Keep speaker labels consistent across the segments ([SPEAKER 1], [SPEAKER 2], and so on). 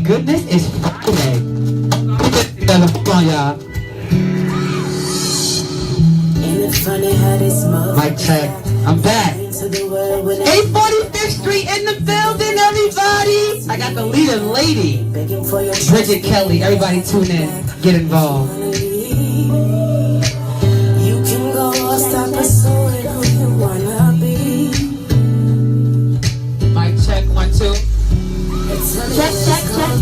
[SPEAKER 1] goodness, it's Friday. Come on, y'all. Mic check. I'm back. 845th Street in the building, everybody. I got the leading lady, Bridget Kelly. Everybody tune in. Get involved. You can go or stop pursuing who you wanna be. Mic check, 1, 2. Check, check, check.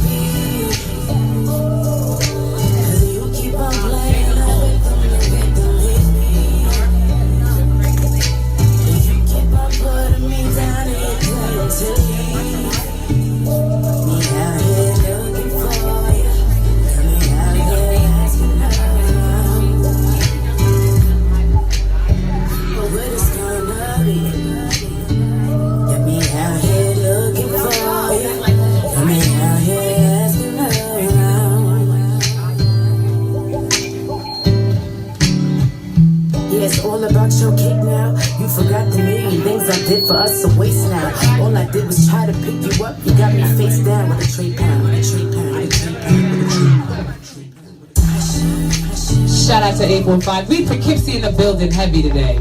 [SPEAKER 1] Did for us a waste now. All I did was try to pick you up. You got me face down with a tray pound. Shout out to 845. We Poughkeepsie in the building heavy today.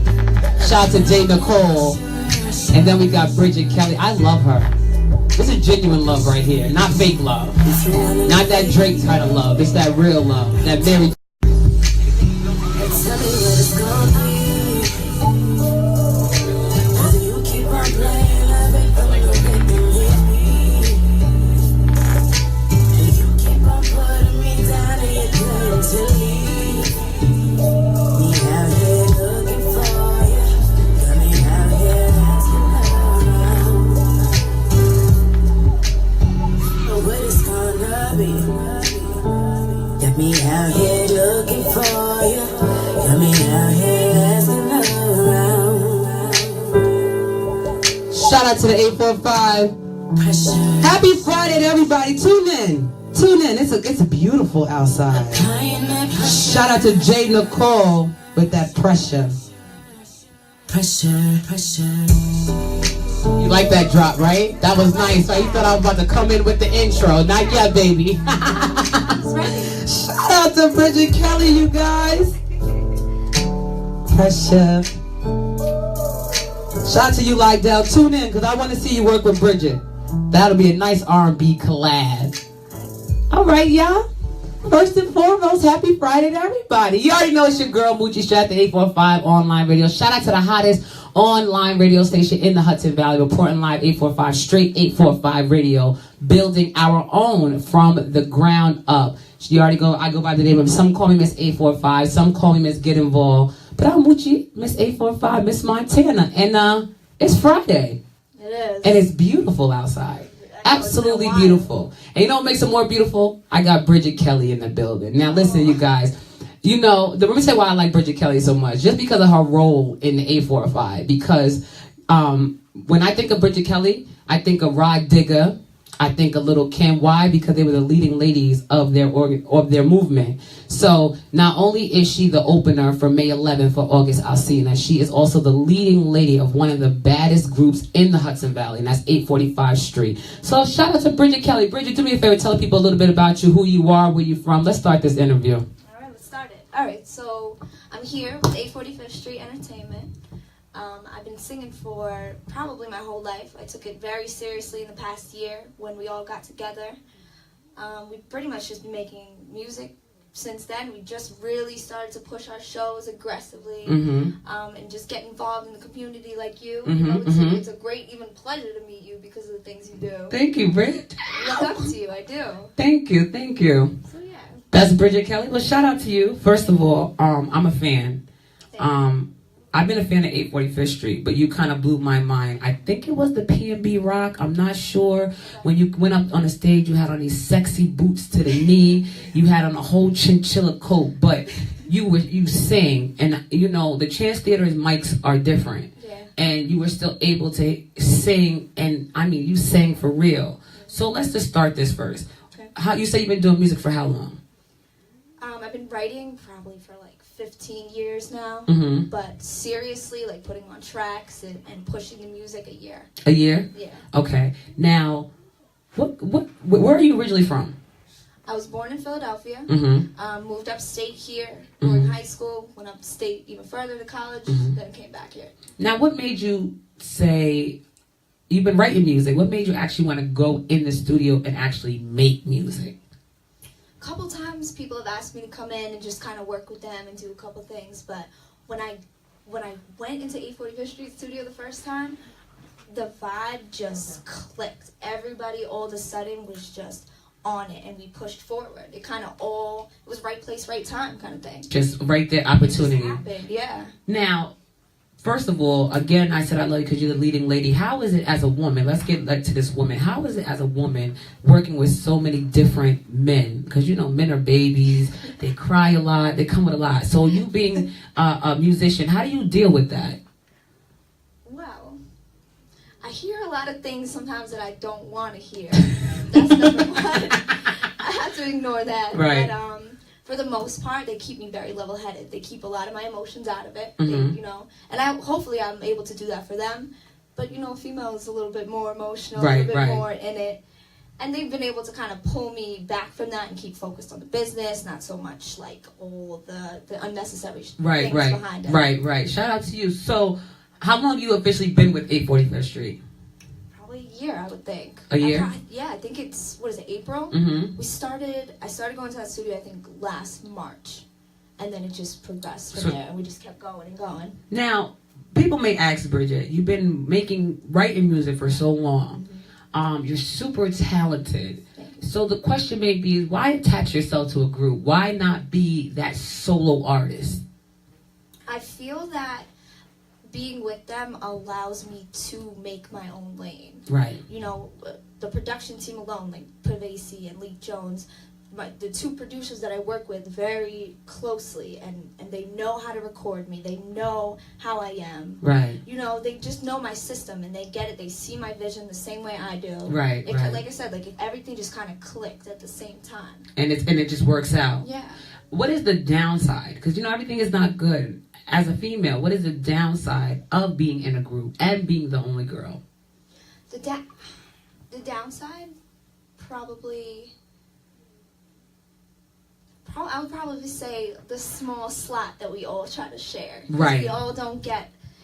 [SPEAKER 1] Shout out to J. Nicole. And then we got Bridget Kelly. I love her. This is genuine love right here. Not fake love. Not that Drake kind of love. It's that real love. That very. Shout out to the 845. Happy Friday to everybody. Tune in. It's beautiful outside. Shout out to J. Nicole with that pressure. You like that drop, right? That was nice. So you thought I was about to come in with the intro. Not yet, baby. Shout out to Bridget Kelly, you guys. Pressure. Shout out to you, Lydell. Tune in, because I want to see you work with Bridget. That'll be a nice R&B collab. All right, y'all. First and foremost, happy Friday to everybody. You already know it's your girl, Moochie, straight at the 845 online radio. Shout out to the hottest online radio station in the Hudson Valley, reporting live 845, straight 845 radio, building our own from the ground up. I go by the name of, some call me Miss 845, some call me Miss Get Involved. But I'm Moochie, Miss 845, Miss Montana. And it's Friday.
[SPEAKER 2] It is.
[SPEAKER 1] And it's beautiful outside. Absolutely beautiful. And you know what makes it more beautiful? I got Bridget Kelly in the building. Now listen, you guys. You know, let me say why I like Bridget Kelly so much. Just because of her role in the 845. Because when I think of Bridget Kelly, I think of Rod Digger. I think a little Kim. Why? Because they were the leading ladies of their movement. So not only is she the opener for May 11th for August Alsina, she is also the leading lady of one of the baddest groups in the Hudson Valley, and that's 845 Street. So shout out to Bridget Kelly. Bridget, do me a favor, tell people a little bit about you, who you are, where you're from. Let's start this interview.
[SPEAKER 2] All right, let's start it. All right, so I'm here with 845th Street Entertainment. I've been singing for probably my whole life. I took it very seriously in the past year when we all got together. We've pretty much just been making music since then. We just really started to push our shows aggressively, and just get involved in the community like you. It's a great even pleasure to meet you because of the things you do.
[SPEAKER 1] Thank you, Bridget.
[SPEAKER 2] I look up to you, I do.
[SPEAKER 1] Thank you.
[SPEAKER 2] So yeah.
[SPEAKER 1] That's Bridget Kelly. Well, shout out to you. First of all, I'm a fan. I've been a fan of 845th Street, but you kind of blew my mind. I think it was the P&B Rock. I'm not sure. When you went up on the stage, you had on these sexy boots to the knee. You had on a whole chinchilla coat, but you sing. And, you know, the Chance Theater's mics are different.
[SPEAKER 2] Yeah.
[SPEAKER 1] And you were still able to sing, and, I mean, you sang for real. So let's just start this first. Okay. You say you've been doing music for how long?
[SPEAKER 2] I've been writing probably for like 15 years now, but seriously, like putting on tracks and pushing the music a year.
[SPEAKER 1] A year?
[SPEAKER 2] Yeah.
[SPEAKER 1] Okay. Now, Where are you originally from?
[SPEAKER 2] I was born in Philadelphia.
[SPEAKER 1] Mm-hmm.
[SPEAKER 2] Moved upstate here during high school. Went upstate even further to college. Then came back here.
[SPEAKER 1] Now, what made you say you've been writing music? What made you actually want to go in the studio and actually make music?
[SPEAKER 2] A couple times people have asked me to come in and just kind of work with them and do a couple things, but when I went into 845th Street Studio the first time, the vibe just clicked. Everybody all of a sudden was just on it, and we pushed forward. It was right place, right time kind of thing. Just
[SPEAKER 1] right there, opportunity.
[SPEAKER 2] It just happened, yeah.
[SPEAKER 1] Now, first of all, again, I said I love you because you're the leading lady. How is it as a woman? Let's get to this woman. How is it as a woman working with so many different men? Because, men are babies. They cry a lot. They come with a lot. So you being a musician, how do you deal with that?
[SPEAKER 2] Well, I hear a lot of things sometimes that I don't want to hear. That's number one. I have to ignore that.
[SPEAKER 1] Right.
[SPEAKER 2] But, for the most part, they keep me very level-headed. They keep a lot of my emotions out of it, and hopefully I'm able to do that for them. But, female is a little bit more emotional, a little bit more in it. And they've been able to kind of pull me back from that and keep focused on the business, not so much like all the unnecessary things behind it.
[SPEAKER 1] Right. Shout out to you. So, how long have you officially been with 845th Street?
[SPEAKER 2] A year, I would think.
[SPEAKER 1] A year?
[SPEAKER 2] I think it's, April?
[SPEAKER 1] Mm-hmm.
[SPEAKER 2] I started going to that studio, I think, last March. And then it just progressed from there. And we just kept going and going.
[SPEAKER 1] Now, people may ask, Bridget, you've been writing music for so long. Mm-hmm. You're super talented. So the question may be, why attach yourself to a group? Why not be that solo artist?
[SPEAKER 2] I feel that being with them allows me to make my own lane.
[SPEAKER 1] Right.
[SPEAKER 2] The production team alone, like Pavesi and Lee Jones, the two producers that I work with very closely, and they know how to record me. They know how I am.
[SPEAKER 1] Right.
[SPEAKER 2] They just know my system, and they get it. They see my vision the same way I do.
[SPEAKER 1] Right.
[SPEAKER 2] Like I said, if everything just kind of clicked at the same time.
[SPEAKER 1] And it just works out.
[SPEAKER 2] Yeah.
[SPEAKER 1] What is the downside? Because, everything is not good. As a female, what is the downside of being in a group and being the only girl?
[SPEAKER 2] The downside, probably, I would probably say the small slot that we all try to share.
[SPEAKER 1] Right.
[SPEAKER 2] We all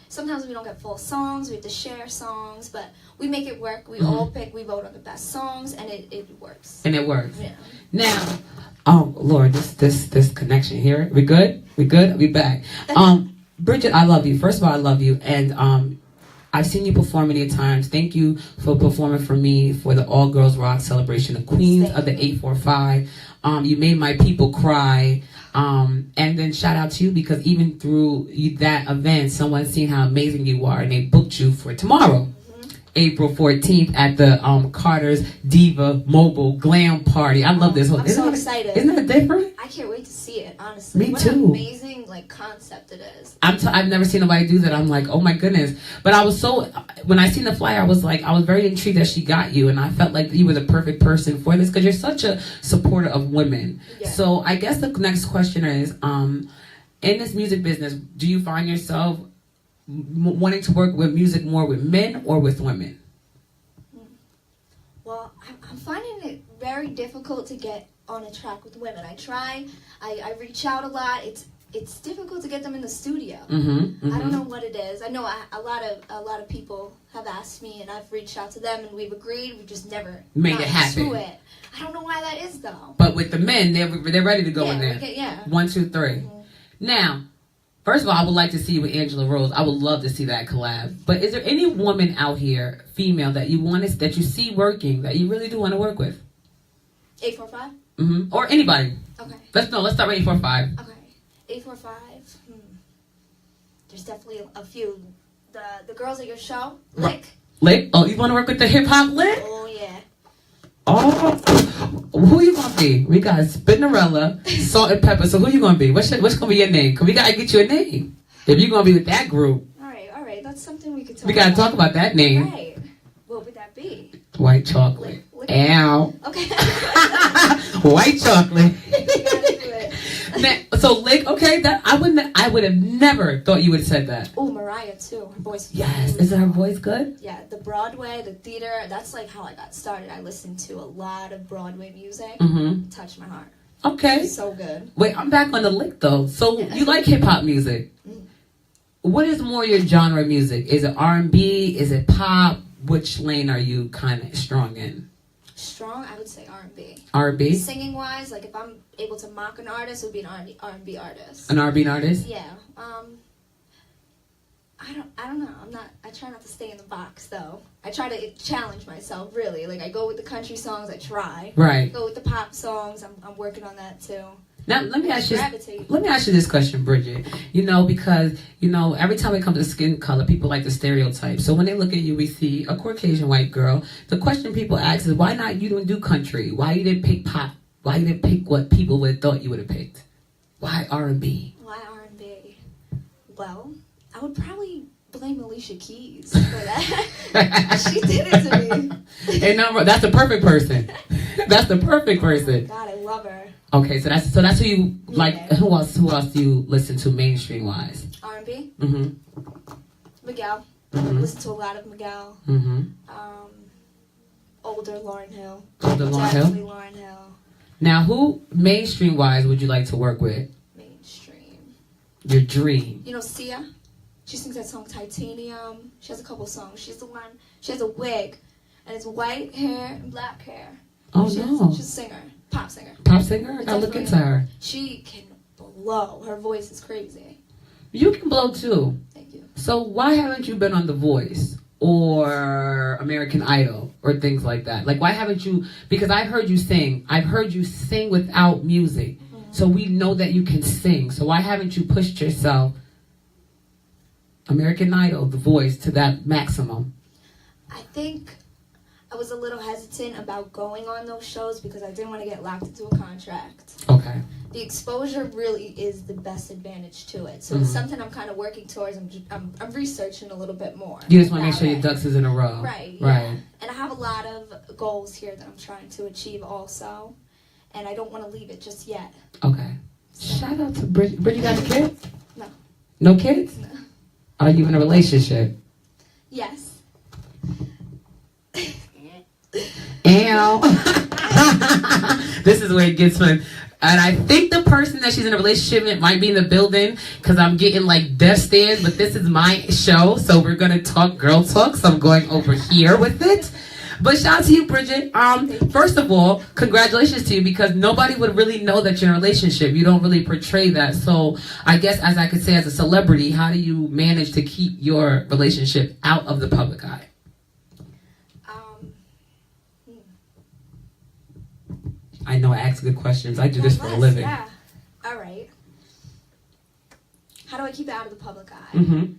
[SPEAKER 2] sometimes we don't get full songs, we have to share songs, but we make it work. We all we vote on the best songs, and it works.
[SPEAKER 1] And it works.
[SPEAKER 2] Yeah.
[SPEAKER 1] Now, oh, Lord, this connection here. We good? We good? We back. Bridget, I love you. First of all, I love you. And I've seen you perform many times. Thank you for performing for me for the All Girls Rock celebration, the Queens of the 845. You made my people cry. And then shout out to you because even through that event, someone's seen how amazing you are and they booked you for tomorrow. April 14th at the Carter's Diva Mobile Glam Party. I love this whole.
[SPEAKER 2] I'm so excited.
[SPEAKER 1] Isn't that different?
[SPEAKER 2] I can't wait to see it. Honestly,
[SPEAKER 1] me
[SPEAKER 2] what
[SPEAKER 1] too.
[SPEAKER 2] An amazing concept it is.
[SPEAKER 1] I've never seen nobody do that. I'm like, oh my goodness. But I was when I seen the flyer, I was very intrigued that she got you, and I felt like you were the perfect person for this because you're such a supporter of women. Yeah. So I guess the next question is, in this music business, do you find yourself wanting to work with music more with men or with women?
[SPEAKER 2] Well, I'm finding it very difficult to get on a track with women. I try, I reach out a lot. It's difficult to get them in the studio. I don't know what it is. I know a lot of people have asked me, and I've reached out to them, and we've agreed. We've just never
[SPEAKER 1] made it happen.
[SPEAKER 2] I don't know why that is though.
[SPEAKER 1] But with the men, they're ready to go in there. 1, 2, 3. Now, first of all, I would like to see you with Angela Rose. I would love to see that collab. But is there any woman out here, female, that you see working, that you really do want to work with?
[SPEAKER 2] 845?
[SPEAKER 1] Mm-hmm. Or anybody.
[SPEAKER 2] Okay.
[SPEAKER 1] Let's start with 845.
[SPEAKER 2] Okay. 845. There's definitely a few. The girls at your show, Lick.
[SPEAKER 1] Lick? Oh, you want to work with the hip hop Lick?
[SPEAKER 2] Oh yeah.
[SPEAKER 1] Oh, who you gonna be? We got Spinnerella, Salt and Pepper. So who you gonna be? What's gonna be your name? Cause we gotta get you a name. If you gonna be with that group.
[SPEAKER 2] All right. That's something we could talk.
[SPEAKER 1] We gotta talk about that name.
[SPEAKER 2] Right. What would that be?
[SPEAKER 1] White chocolate.
[SPEAKER 2] Lick.
[SPEAKER 1] Ow.
[SPEAKER 2] Okay.
[SPEAKER 1] White chocolate. So Lick, okay, that I would have never thought you would have said that.
[SPEAKER 2] Oh, Mariah too. Her voice.
[SPEAKER 1] Yes, is her voice good?
[SPEAKER 2] Yeah, the Broadway, the theater. That's like how I got started. I listened to a lot of Broadway music.
[SPEAKER 1] Mm-hmm.
[SPEAKER 2] Touched my heart.
[SPEAKER 1] Okay.
[SPEAKER 2] So good.
[SPEAKER 1] Wait, I'm back on the Lick though. So you like hip hop music? What is more your genre of music? Is it R&B? Is it pop? Which lane are you kind of strong in?
[SPEAKER 2] Strong, I would say R&B.
[SPEAKER 1] R&B?
[SPEAKER 2] Singing wise, like if I'm able to mock an artist, it would be an R&B artist.
[SPEAKER 1] An R&B artist?
[SPEAKER 2] Yeah. I don't know. I try not to stay in the box though. I try to challenge myself really. Like I go with the country songs, I try.
[SPEAKER 1] Right.
[SPEAKER 2] Go with the pop songs. I'm working on that too.
[SPEAKER 1] Now let me ask you this question, Bridget. Because every time it comes to skin color, people like the stereotype. So when they look at you, we see a Caucasian white girl. The question people ask is, why not you didn't do country? Why you didn't pick pop? Why you didn't pick what people would have thought you would have picked? Why R&B?
[SPEAKER 2] Why R&B? Well, I would probably blame Alicia Keys for that. She did it to me.
[SPEAKER 1] And that's the perfect person. That's the perfect person.
[SPEAKER 2] God, I love her.
[SPEAKER 1] Okay, so that's who you like.
[SPEAKER 2] Yeah.
[SPEAKER 1] Who else do you listen to mainstream wise?
[SPEAKER 2] R&B.
[SPEAKER 1] Mm-hmm.
[SPEAKER 2] Miguel.
[SPEAKER 1] Mm-hmm.
[SPEAKER 2] Listen to a lot of Miguel.
[SPEAKER 1] Mm-hmm.
[SPEAKER 2] Older Lauryn Hill.
[SPEAKER 1] Definitely
[SPEAKER 2] Lauryn Hill.
[SPEAKER 1] Now, who mainstream wise would you like to work with?
[SPEAKER 2] Mainstream.
[SPEAKER 1] Your dream.
[SPEAKER 2] Sia. She sings that song Titanium. She has a couple songs. She's the one. She has a wig, and it's white hair and black hair.
[SPEAKER 1] Oh
[SPEAKER 2] She's a singer, pop singer.
[SPEAKER 1] Pop singer? I gotta look into her.
[SPEAKER 2] She can blow. Her voice is crazy.
[SPEAKER 1] You can blow too.
[SPEAKER 2] Thank you.
[SPEAKER 1] So why haven't you been on The Voice or American Idol or things like that? Like why haven't you? Because I've heard you sing. I've heard you sing without music. Mm-hmm. So we know that you can sing. So why haven't you pushed yourself? American Idol, The Voice, to that maximum?
[SPEAKER 2] I think I was a little hesitant about going on those shows because I didn't want to get locked into a contract.
[SPEAKER 1] Okay.
[SPEAKER 2] The exposure really is the best advantage to it. So it's something I'm kind of working towards. I'm researching a little bit more.
[SPEAKER 1] You just want to make sure your ducks is in a row.
[SPEAKER 2] Right.
[SPEAKER 1] Right.
[SPEAKER 2] Yeah. And I have a lot of goals here that I'm trying to achieve also. And I don't want to leave it just yet.
[SPEAKER 1] Okay. Shout out to Bridget. Bridget, you got a kid?
[SPEAKER 2] No.
[SPEAKER 1] No kids?
[SPEAKER 2] No.
[SPEAKER 1] Are you in a relationship?
[SPEAKER 2] Yes.
[SPEAKER 1] Ow. This is where it gets fun. And I think the person that she's in a relationship with might be in the building because I'm getting like death stares, but this is my show, so we're going to talk girl talk, so I'm going over here with it. But shout out to you, Bridget. First of all, congratulations to you because nobody would really know that you're in a relationship. You don't really portray that. So I guess as I could say as a celebrity, how do you manage to keep your relationship out of the public eye? I know I ask good questions. I do this for a living.
[SPEAKER 2] Yeah. All right. How do I keep it out of the public eye?
[SPEAKER 1] Mm-hmm.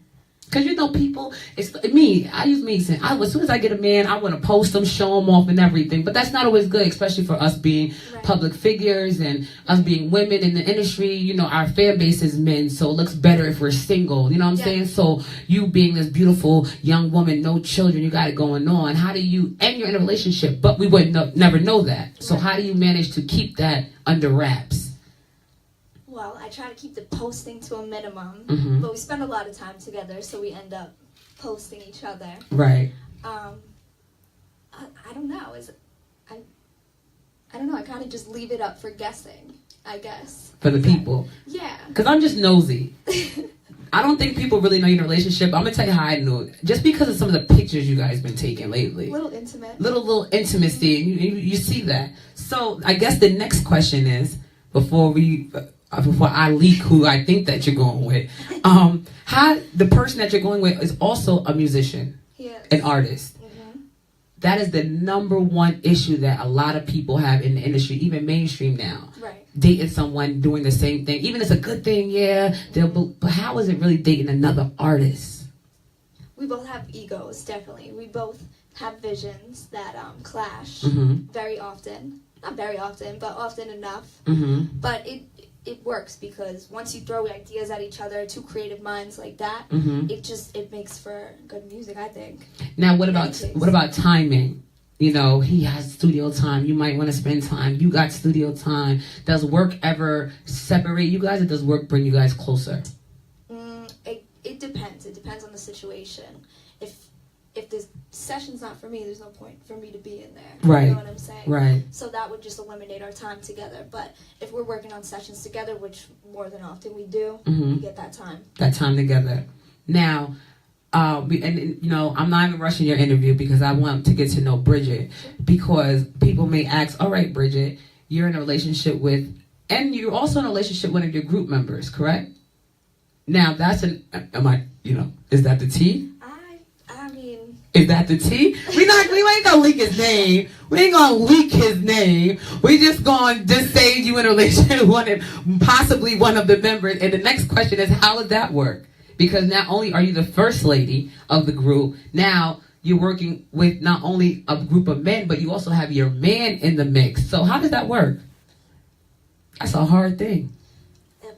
[SPEAKER 1] Because, people, it's me. I use me. As soon as I get a man, I want to post them, show them off and everything. But that's not always good, especially for us being public figures and us being women in the industry. Our fan base is men, so it looks better if we're single. You know what I'm saying? So you being this beautiful young woman, no children, you got it going on. How do you, and you're in a relationship, but we would never know that. So how do you manage to keep that under wraps?
[SPEAKER 2] Well, I try to keep the posting to a minimum, but we spend a lot of time together, so we end up posting each other.
[SPEAKER 1] Right.
[SPEAKER 2] I don't know. I don't know. I kind of just leave it up for guessing, I guess.
[SPEAKER 1] For the people.
[SPEAKER 2] Yeah.
[SPEAKER 1] Because I'm just nosy. I don't think people really know you're in a relationship. I'm going to tell you how I knew it. Just because of some of the pictures you guys been taking lately.
[SPEAKER 2] Little intimate. Little
[SPEAKER 1] intimacy. You see that. So I guess the next question is, before I leak who I think that you're going with, how the person that you're going with is also a musician, an artist. Mm-hmm. That is the number one issue that a lot of people have in the industry, even mainstream now.
[SPEAKER 2] Right.
[SPEAKER 1] Dating someone doing the same thing, even if it's a good thing, yeah. But how is it really dating another artist?
[SPEAKER 2] We both have egos, definitely. We both have visions that clash very often. Not very often, but often enough. Mm-hmm. But it works because once you throw ideas at each other, two creative minds like that, it makes for good music, I think.
[SPEAKER 1] Now, what about timing? You know, he has studio time. You might want to spend time. You got studio time. Does work ever separate you guys, or does work bring you guys closer?
[SPEAKER 2] It depends. It depends on the situation. If the session's not for me, there's no point for me to be in there.
[SPEAKER 1] Right.
[SPEAKER 2] You know what I'm saying?
[SPEAKER 1] Right.
[SPEAKER 2] So that would just eliminate our time together. But if we're working on sessions together, which more than often we do, we get that time. That time
[SPEAKER 1] together. Now, and you know, I'm not even rushing your interview because I want to get to know Bridget. Because people may ask, all right, Bridget, you're in a relationship with, and you're also in a relationship with one of your group members, correct? Now, that's is that the T?
[SPEAKER 2] I mean...
[SPEAKER 1] Is that the T? We ain't gonna leak his name. We ain't gonna leak his name. We just gonna just say you in a relationship with possibly one of the members. And the next question is, how does that work? Because not only are you the first lady of the group, now you're working with not only a group of men, but you also have your man in the mix. So how does that work? That's a hard thing.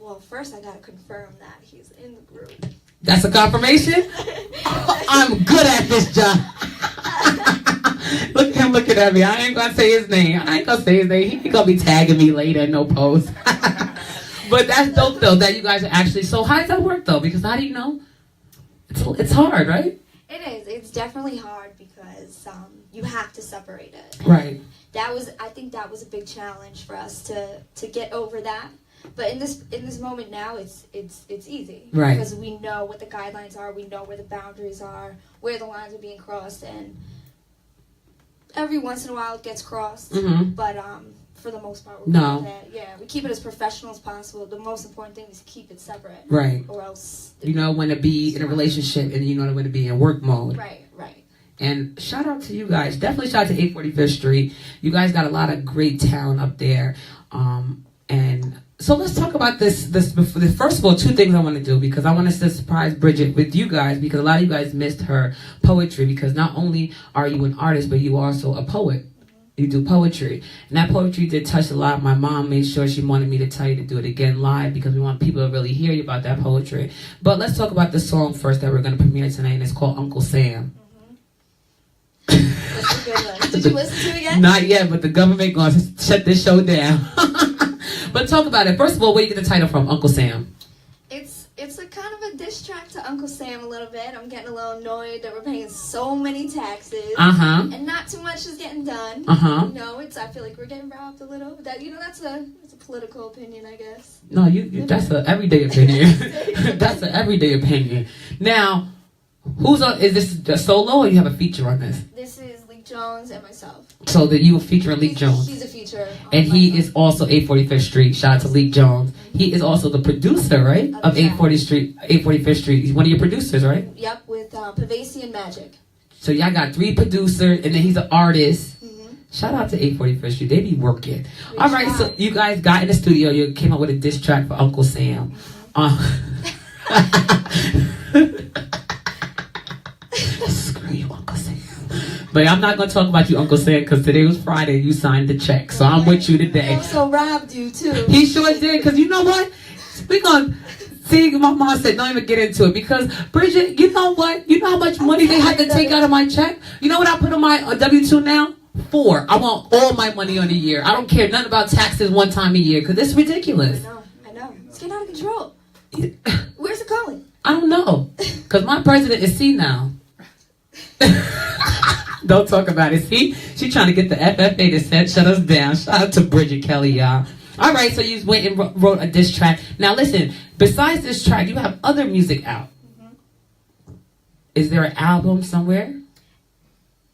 [SPEAKER 2] Well, first I gotta confirm that he's in the group.
[SPEAKER 1] That's a confirmation? I'm good at this job. Look at him looking at me. I ain't gonna say his name. He ain't gonna be tagging me later in no post. But that's dope though that you guys are actually. So how does that work though? Because how do you know? It's hard, right?
[SPEAKER 2] It is. It's definitely hard because you have to separate it. And
[SPEAKER 1] right.
[SPEAKER 2] I think that was a big challenge for us to get over that. But in this moment now, it's easy.
[SPEAKER 1] Right.
[SPEAKER 2] Because we know what the guidelines are, we know where the boundaries are, where the lines are being crossed, and every once in a while it gets crossed.
[SPEAKER 1] Mm-hmm.
[SPEAKER 2] But for the most part, we keep it as professional as possible. The most important thing is to keep it separate.
[SPEAKER 1] Right.
[SPEAKER 2] Or else
[SPEAKER 1] you know when to be in a relationship and you know when to be in work mode.
[SPEAKER 2] Right.
[SPEAKER 1] And shout out to you guys. Definitely shout out to 845th Street. You guys got a lot of great talent up there. And so let's talk about this. First of all, two things I want to do because I want to surprise Bridget with you guys because a lot of you guys missed her poetry because not only are you an artist, but you are also a poet. You do poetry. And that poetry did touch a lot. My mom made sure she wanted me to tell you to do it again live because we want people to really hear you about that poetry. But let's talk about the song first that we're going to premiere tonight, and it's called Uncle Sam.
[SPEAKER 2] That's a good one. Did you listen to it yet?
[SPEAKER 1] Not yet, but the government going to shut this show down. But talk about it. First of all, where do you get the title from, Uncle Sam?
[SPEAKER 2] It's a kind of a diss track to Uncle Sam a little bit. I'm getting a little annoyed that we're paying so many taxes. And not too much is getting done. You know, I feel like we're getting robbed a little. That's a political opinion, I guess.
[SPEAKER 1] No, that's an everyday opinion. That's an everyday opinion. Now, is this a solo or you have a feature on this?
[SPEAKER 2] This is Leek Jones and myself.
[SPEAKER 1] So that you were featuring Leek Jones.
[SPEAKER 2] He's a feature.
[SPEAKER 1] And he is also 845th Street. Shout out to Leek Jones. He is also the producer, right? Of 845th Street. He's one of your producers, right?
[SPEAKER 2] Yep, with Pavasi and Magic.
[SPEAKER 1] So y'all got 3 producers, and then he's an artist. Shout out to 845th Street. They be working. All right, so you guys got in the studio. You came up with a diss track for Uncle Sam. Screw you, Uncle Sam. But I'm not going to talk about you, Uncle Sam, because today was Friday. You signed the check. So I'm with you today.
[SPEAKER 2] He also robbed you, too.
[SPEAKER 1] He sure did, because you know what? We're going to see, my mom said, don't even get into it. Because, Bridget, you know what? You know how much money they had to take out of my check? You know what I put on my W-2 now? 4. I want all my money on a year. I don't care nothing about taxes one time a year, because it's ridiculous.
[SPEAKER 2] I know. It's getting out of control. Where's it going?
[SPEAKER 1] I don't know. Because my president is senile. Don't talk about it. See? She's trying to get the FFA to shut us down. Shout out to Bridget Kelly, y'all. All right, so you went and wrote a diss track. Now, listen. Besides this track, you have other music out. Is there an album somewhere?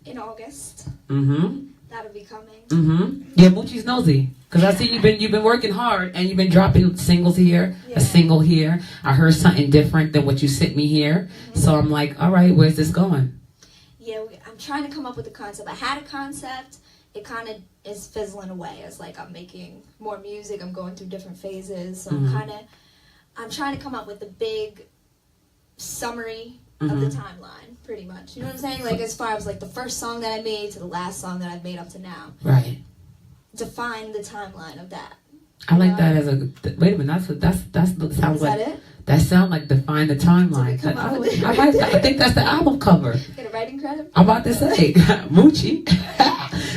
[SPEAKER 2] In August. That'll be coming.
[SPEAKER 1] Yeah, Moochie's nosy. Because I see you've been working hard and you've been dropping singles here, a single here. I heard something different than what you sent me here. So I'm like, all right, where's this going?
[SPEAKER 2] Yeah, I'm trying to come up with a concept. I had a concept. It kind of is fizzling away as like I'm making more music. I'm going through different phases. So I'm trying to come up with a big summary of the timeline, pretty much. You know what I'm saying? Like as far as like the first song that I made to the last song that I've made up to now.
[SPEAKER 1] Right.
[SPEAKER 2] Define the timeline of that.
[SPEAKER 1] I like that as a. Wait a minute. That sounds like.
[SPEAKER 2] That it?
[SPEAKER 1] That sound like define the timeline. I think that's the album cover.
[SPEAKER 2] Get a writing credit.
[SPEAKER 1] I'm about to say Moochie.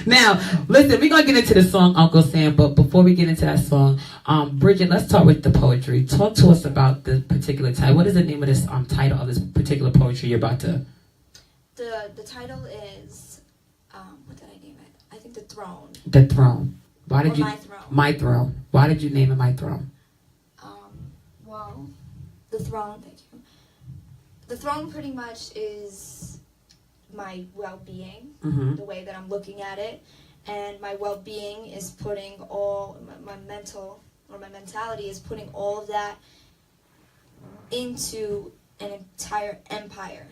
[SPEAKER 1] Now, listen, we're going to get into the song Uncle Sam, but before we get into that song, Bridget, let's talk with the poetry. Talk to us about the particular title. What is the name of this title of this particular poetry you're about to...
[SPEAKER 2] The title is, what did I name it? I think The Throne.
[SPEAKER 1] The Throne. Why did you...
[SPEAKER 2] My Throne.
[SPEAKER 1] My Throne. Why did you name it My Throne?
[SPEAKER 2] Well, the throne, thank you. The throne pretty much is my well-being, the way that I'm looking at it. And my well-being is putting all, my mentality is putting all of that into an entire empire,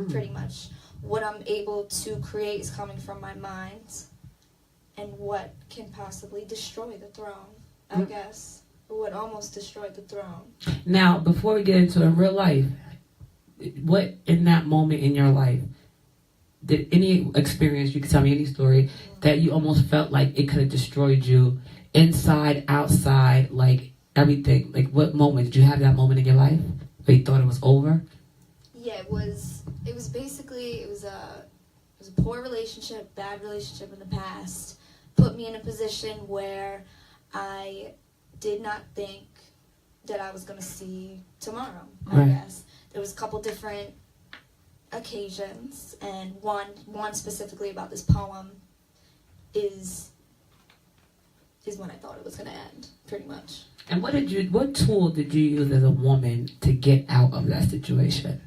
[SPEAKER 2] pretty much. What I'm able to create is coming from my mind, and what can possibly destroy the throne, I guess. What almost destroyed the throne.
[SPEAKER 1] Now, before we get into it, in real life, what in that moment in your life, did any experience, you can tell me any story, that you almost felt like it could have destroyed you, inside, outside, like everything? Like, what moment, did you have that moment in your life where you thought it was over?
[SPEAKER 2] Yeah, it was basically, it was a poor relationship, bad relationship in the past, put me in a position where I did not think that I was going to see tomorrow, I guess. There was a couple different occasions, and one specifically about this poem is when I thought it was going to end, pretty much.
[SPEAKER 1] And what tool did you use as a woman to get out of that situation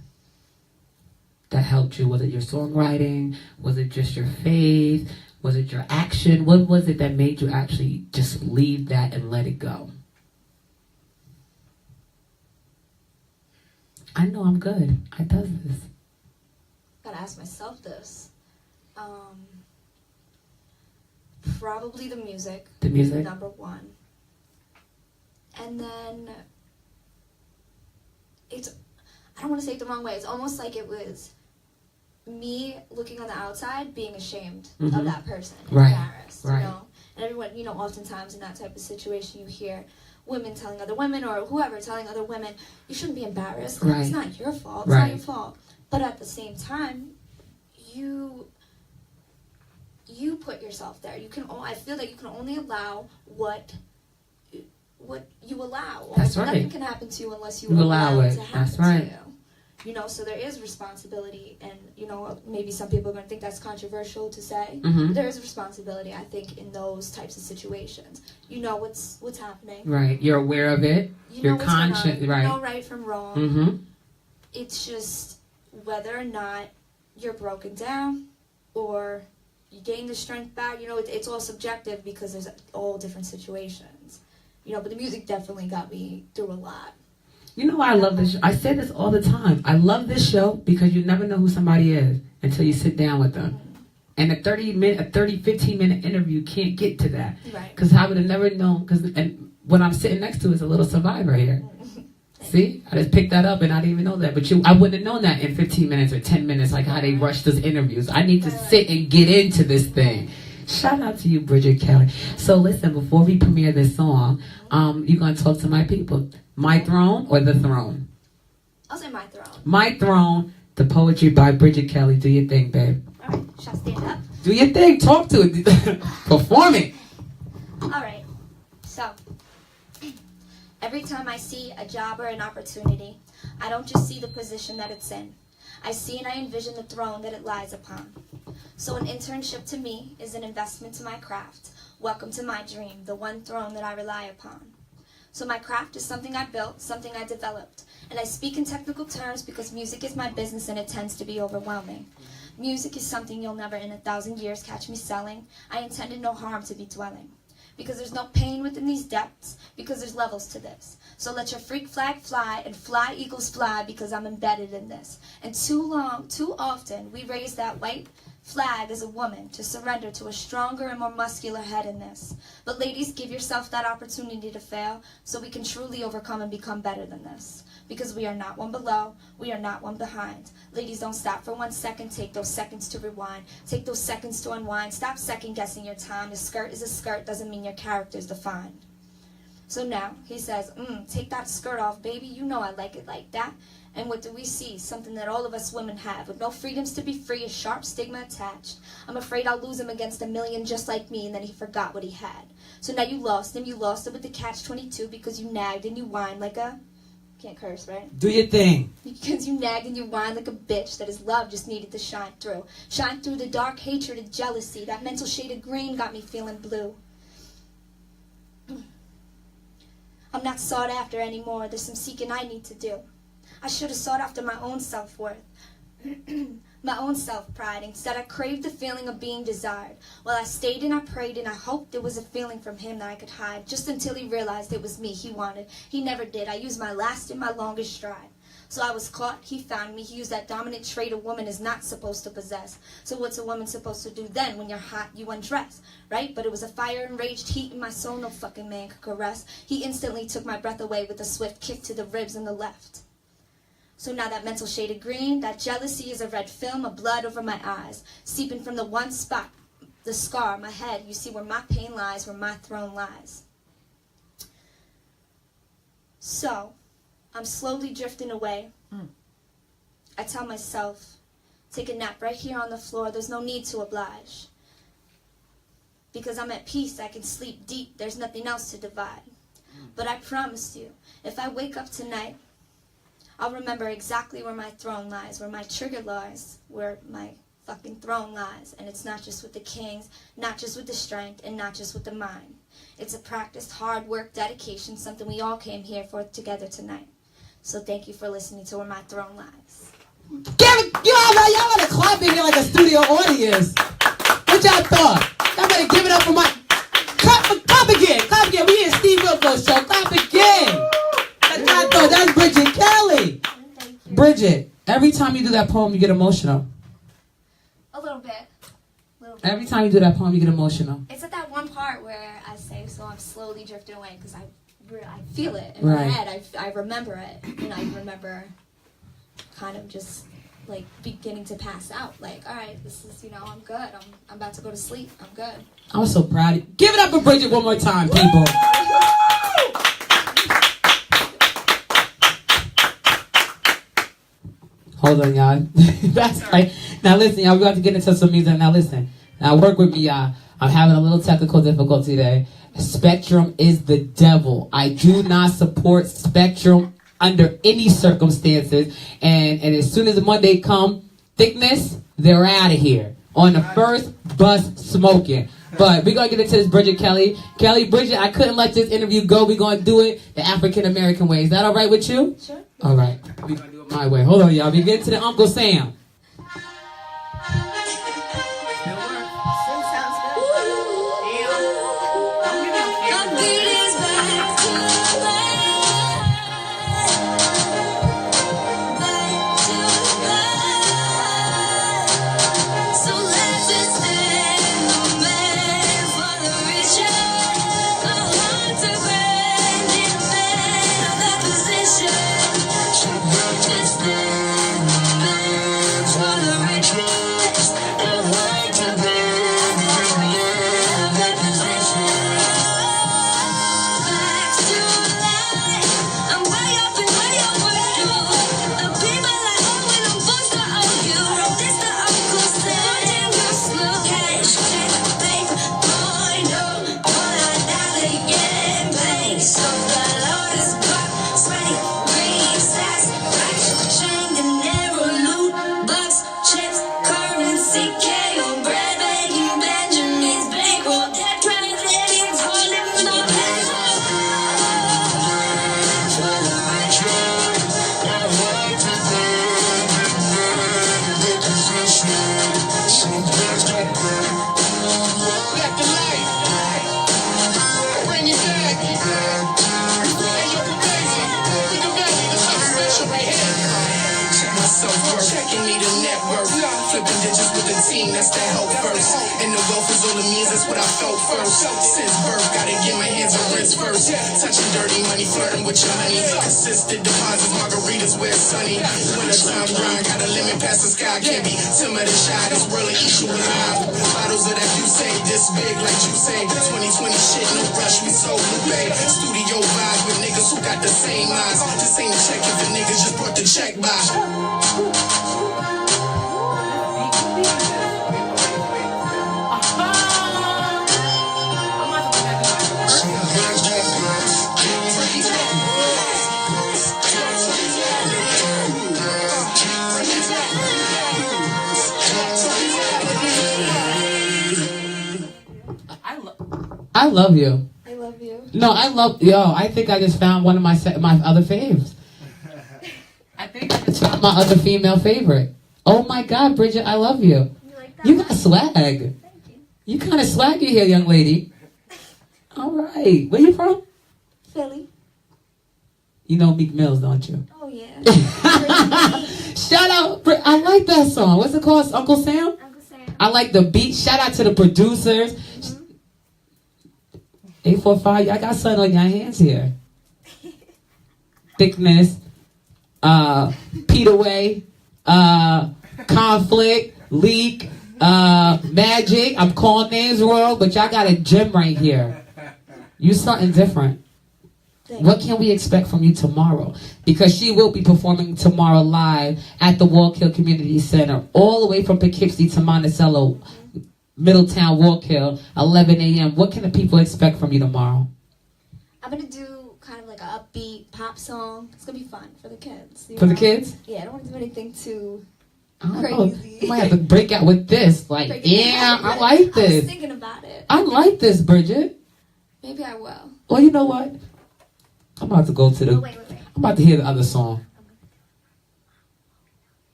[SPEAKER 1] that helped you? Was it your songwriting? Was it just your faith? Was it your action? What was it that made you actually just leave that and let it go? I know I'm good. I does this.
[SPEAKER 2] Gotta ask myself this. Probably the music.
[SPEAKER 1] The music?
[SPEAKER 2] Number one. And then I don't want to say it the wrong way. It's almost like it was me looking on the outside, being ashamed of that person, embarrassed, you know. And everyone, oftentimes in that type of situation, you hear women telling other women, or whoever telling other women, you shouldn't be embarrassed. It's not your fault. It's not your fault. But at the same time, you put yourself there. I feel that you can only allow what you allow.
[SPEAKER 1] That's right.
[SPEAKER 2] Nothing can happen to you unless you allow it to happen to you. So there is responsibility, and maybe some people are going to think that's controversial to say. But there is responsibility, I think, in those types of situations. You know what's happening. Right.
[SPEAKER 1] You're aware of it. You're conscious. Right.
[SPEAKER 2] You know right from wrong. It's just whether or not you're broken down or you gain the strength back. It's all subjective because there's all different situations. But the music definitely got me through a lot.
[SPEAKER 1] You know why I love this show? I say this all the time. I love this show because you never know who somebody is until you sit down with them. And a 15-minute interview can't get to that. Right. Because I would have never known. And what I'm sitting next to is a little survivor here. See? I just picked that up and I didn't even know that. But I wouldn't have known that in 15 minutes or 10 minutes, like how they rush those interviews. I need to sit and get into this thing. Shout out to you, Bridget Kelly. So listen, before we premiere this song, you're going to talk to my people. My Throne or The Throne?
[SPEAKER 2] I'll say My Throne.
[SPEAKER 1] My Throne, the poetry by Bridget Kelly. Do your thing, babe.
[SPEAKER 2] All right. Shall I stand up?
[SPEAKER 1] Do your thing. Talk to it. Perform it.
[SPEAKER 2] All right. So, every time I see a job or an opportunity, I don't just see the position that it's in. I see and I envision the throne that it lies upon. So an internship to me is an investment to my craft. Welcome to my dream, the one throne that I rely upon. So my craft is something I built, something I developed. And I speak in technical terms because music is my business and it tends to be overwhelming. Music is something you'll never in 1,000 years catch me selling. I intended no harm to be dwelling. Because there's no pain within these depths, because there's levels to this. So let your freak flag fly, and fly eagles fly, because I'm embedded in this. And too often, we raise that white flag as a woman to surrender to a stronger and more muscular head in this. But ladies, give yourself that opportunity to fail, so we can truly overcome and become better than this. Because we are not one below, we are not one behind. Ladies, don't stop for 1 second, take those seconds to rewind. Take those seconds to unwind, stop second guessing your time. A skirt is a skirt, doesn't mean your character is defined. So now he says, take that skirt off, baby. You know I like it like that. And what do we see? Something that all of us women have. With no freedoms to be free, a sharp stigma attached. I'm afraid I'll lose him against a million just like me, and then he forgot what he had. So now you lost him. You lost him with the catch-22 because you nagged and you whined like a... Can't curse, right?
[SPEAKER 1] Do your thing.
[SPEAKER 2] Because you nagged and you whined like a bitch that his love just needed to shine through. Shine through the dark hatred and jealousy. That mental shade of green got me feeling blue. I'm not sought after anymore. There's some seeking I need to do. I should have sought after my own self-worth. My own self-pride. Instead, I craved the feeling of being desired. While I stayed and I prayed and I hoped there was a feeling from him that I could hide. Just until he realized it was me he wanted. He never did. I used my last and my longest stride. So I was caught, he found me. He used that dominant trait a woman is not supposed to possess. So what's a woman supposed to do then? When you're hot, you undress, right? But it was a fire-enraged heat in my soul no fucking man could caress. He instantly took my breath away with a swift kick to the ribs on the left. So now that mental shade of green, that jealousy is a red film of blood over my eyes, seeping from the one spot, the scar, my head. You see where my pain lies, where my throne lies. So, I'm slowly drifting away. I tell myself, take a nap right here on the floor. There's no need to oblige. Because I'm at peace, I can sleep deep. There's nothing else to divide. But I promise you, if I wake up tonight, I'll remember exactly where my throne lies, where my trigger lies, where my fucking throne lies. And it's not just with the kings, not just with the strength, and not just with the mind. It's a practiced hard work, dedication, something we all came here for together tonight. So thank you for listening to Where My Throne Lies.
[SPEAKER 1] Y'all gotta clap in here like a studio audience. What y'all thought? Y'all better give it up for my... Clap again. Clap again. We in Steve Wilco's show. Clap again. That's what I thought. That's Bridget Kelly.
[SPEAKER 2] Thank you.
[SPEAKER 1] Bridget, every time you do that poem, you get emotional.
[SPEAKER 2] A little bit.
[SPEAKER 1] Every time you do that poem, you get emotional.
[SPEAKER 2] It's at that one part where I say, so I'm slowly drifting away, because I feel it in my head. I remember it. And I remember kind of just like beginning to pass out. Like, all right, this is, I'm good. I'm about to go to sleep. I'm good.
[SPEAKER 1] I'm so proud of you. Give it up for Bridget one more time, people. Hold on, y'all. That's right. Now listen, y'all, we got to get into some music. Now listen. Now work with me, y'all. I'm having a little technical difficulty today. Spectrum is the devil. I do not support Spectrum under any circumstances. And as soon as Monday come, thickness, they're out of here. On the first bus smoking. But we're going to get into this Bridget Kelly. Bridget, I couldn't let this interview go. We're going to do it the African-American way. Is that all right with you?
[SPEAKER 2] Sure.
[SPEAKER 1] All right. We're going to do it my way. Hold on, y'all. We get to the Uncle Sam.
[SPEAKER 3] Checking me the next. net worth. Flipping digits with the team, that's the help first. And the wealth is all it means, that's what I felt first. Since birth, gotta get my hands on rents first. Touching dirty money, flirting with your honey. Consistent deposits, margaritas where it's sunny. Wintertime grind, got a limit past the sky. Can't be timid and shy, this world will eat you alive. Bottles of that you say, this big like you say. 2020 shit, no rush, we so blue. Studio vibe with niggas who got the same eyes. This ain't a check if the niggas just brought the check by.
[SPEAKER 1] I love you.
[SPEAKER 2] I love you.
[SPEAKER 1] No, I think I just found one of my other faves. I think I just found my other female favorite. Oh my God, Bridget, I love you.
[SPEAKER 2] You like that?
[SPEAKER 1] You got swag.
[SPEAKER 2] Thank you.
[SPEAKER 1] You kind of swaggy here, young lady. All right. Where you from?
[SPEAKER 2] Philly.
[SPEAKER 1] You know Meek Mills, don't you?
[SPEAKER 2] Oh yeah.
[SPEAKER 1] Shout out. I like that song. What's it called? Uncle Sam?
[SPEAKER 2] Uncle Sam.
[SPEAKER 1] I like the beat. Shout out to the producers. 845, I got something on your hands here. Thickness, Peter Way, conflict, leak, magic. I'm calling names wrong, but y'all got a gem right here. You something different. What can we expect from you tomorrow? Because she will be performing tomorrow live at the Walk-Hill Community Center, all the way from Poughkeepsie to Monticello, Middletown, Walk-Hill, 11 a.m. What can the people expect from you tomorrow?
[SPEAKER 2] I'm going to do kind of like an upbeat pop song. It's going to be fun for the kids.
[SPEAKER 1] For the kids?
[SPEAKER 2] Yeah, I don't want to do anything too
[SPEAKER 1] crazy.
[SPEAKER 2] crazy.
[SPEAKER 1] You might have to break out with this. Like, yeah, I like
[SPEAKER 2] I was
[SPEAKER 1] this.
[SPEAKER 2] thinking about it.
[SPEAKER 1] I like this, Bridget.
[SPEAKER 2] Maybe I will.
[SPEAKER 1] Well, you know what? I'm about to go to the...
[SPEAKER 2] Oh, wait.
[SPEAKER 1] I'm about to hear the other song.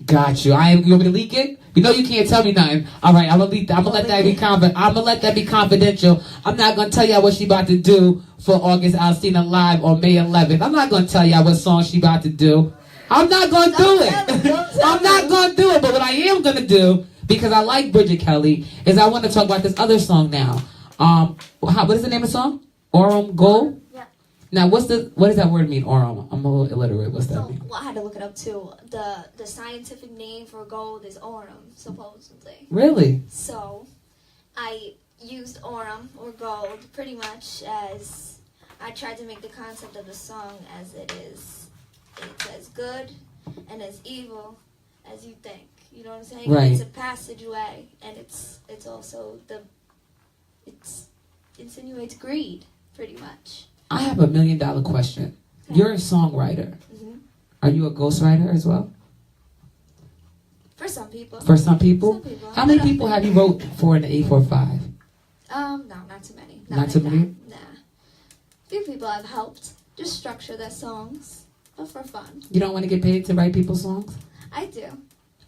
[SPEAKER 1] Got you. You want me to leak it? You know you can't tell me nothing. All right, I'm gonna let that be confidential. I'm not gonna tell y'all what she about to do for August Alsina Live on May 11th. I'm not gonna tell y'all what song she about to do. I'm not gonna do it. I'm not gonna do it. But what I am gonna do, because I like Bridget Kelly, is I want to talk about this other song now. What is the name of the song? Aurum Gold. Now, what does that word mean, aurum? I'm a little illiterate. What's that mean?
[SPEAKER 2] Well, I had to look it up too. The scientific name for gold is aurum, supposedly.
[SPEAKER 1] Really?
[SPEAKER 2] So, I used aurum or gold pretty much as I tried to make the concept of the song as it is. It's as good and as evil as you think. You know what I'm saying?
[SPEAKER 1] Right.
[SPEAKER 2] It's a passageway, and it's also it insinuates greed, pretty much.
[SPEAKER 1] I have $1 million question. You're a songwriter.
[SPEAKER 2] Mm-hmm.
[SPEAKER 1] Are you a ghostwriter as well?
[SPEAKER 2] For some people.
[SPEAKER 1] For some people?
[SPEAKER 2] Some people.
[SPEAKER 1] How many people have you wrote for in the 845?
[SPEAKER 2] No, not too many.
[SPEAKER 1] Not too many?
[SPEAKER 2] Nah. A few people have helped just structure their songs, but for fun.
[SPEAKER 1] You don't want to get paid to write people's songs?
[SPEAKER 2] I do.